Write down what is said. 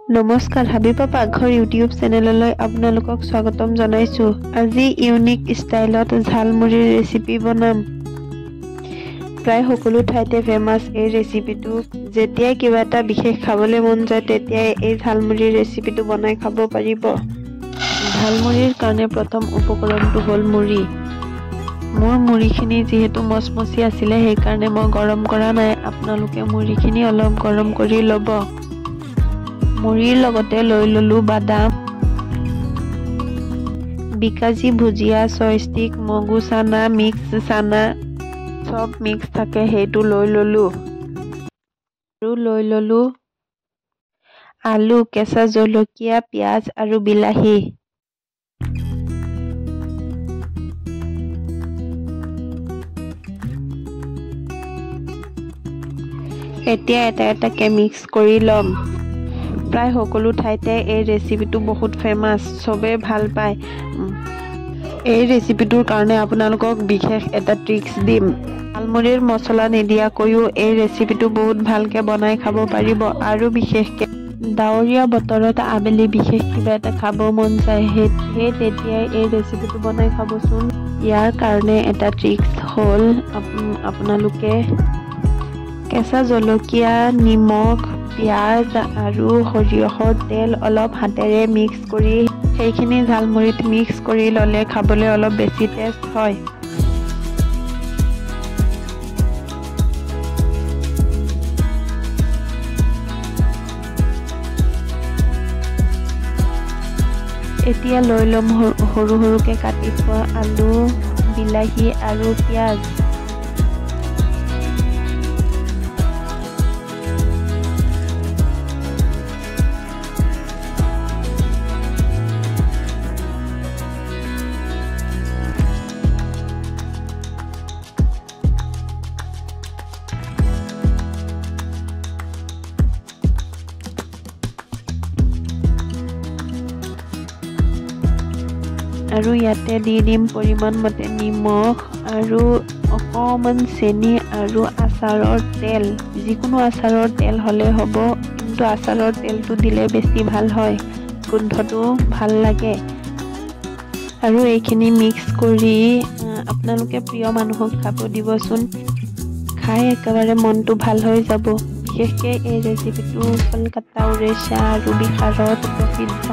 নমস্কাৰ হাবিবা পাকঘৰ ইউটিউব চেনেললৈ আপোনালোকক স্বাগতম জনাইছো। আজি ইউনিক ষ্টাইলত ঝালমুড়িৰ ৰেচিপি বনাম। প্ৰায় সকলো ঠাইতে ফেমাস এই ৰেচিপিটো। যেতিয়াই কিবা এটা বিশেষ খাবলৈ মন যায় তেতিয়াই এই ঝালমুড়িৰ ৰেচিপিটো বনাই খাব পাৰিব। ঝালমুড়িৰ কাৰণে প্ৰথম উপকৰণটো হ'ল মুড়ি। মোৰ মুড়িখিনি যিহেতু মচমচি আছিলে সেইকাৰণে মই গৰম কৰা নাই। আপোনালোকে মুড়িখিনি অলপ গৰম কৰি ল'ব। মুড়িৰ লগতে লৈ ললো বাদাম, বিকাজি ভুজিয়া, চয়ষ্টিক, মগু চানা, মিক্স চানা, সব মিক্স থাকে সেইটো লৈ ললো। আৰু লৈ ললো আলু, কেঁচা জলকীয়া, পিঁয়াজ আৰু বিলাহী। এতিয়া এটা এটাকে মিক্স কৰি ল'ম। প্ৰায় সকলো ঠাইতে এই ৰেচিপিটো বহুত ফেমাস, চবে ভাল পায়। এই ৰেচিপিটোৰ কাৰণে আপোনালোকক বিশেষ এটা ট্ৰিক্স দিম। ঝালমুড়িৰ মছলা নিদিয়াকৈও এই ৰেচিপিটো বহুত ভালকে বনাই খাব পাৰিব। আৰু বিশেষকে ডাৱৰীয়া বতৰত আবেলি বিশেষ কিবা এটা খাব মন যায়, সেই তেতিয়াই এই ৰেচিপিটো বনাই খাবচোন। ইয়াৰ কাৰণে এটা ট্ৰিক্স হ'ল আপোনালোকে কেঁচা জলকীয়া, নিমখ, পিঁয়াজ আৰু সৰিয়হৰ তেল অলপ হাতেৰে মিক্স কৰি সেইখিনি ঝালমুড়িত মিক্স কৰি ল'লে খাবলৈ অলপ বেছি টেষ্ট হয়। এতিয়া লৈ ল'ম সৰু সৰুকে কাটি থোৱা আলু, বিলাহী আৰু পিঁয়াজ। আৰু ইয়াতে দি দিম পৰিমাণ মতে নিমখ আৰু অকণমান চেনি আৰু আচাৰৰ তেল। যিকোনো আচাৰৰ তেল হ'লে হ'ব, কিন্তু আচাৰৰ তেলটো দিলে বেছি ভাল হয়, গোন্ধটো ভাল লাগে। আৰু এইখিনি মিক্স কৰি আপোনালোকে প্ৰিয় মানুহক খাব দিবচোন। খাই একেবাৰে মনটো ভাল হৈ যাব। বিশেষকৈ এই ৰেচিপিটো কলকাতা, উৰিষ্যা আৰু বিহাৰত প্ৰসিদ্ধ।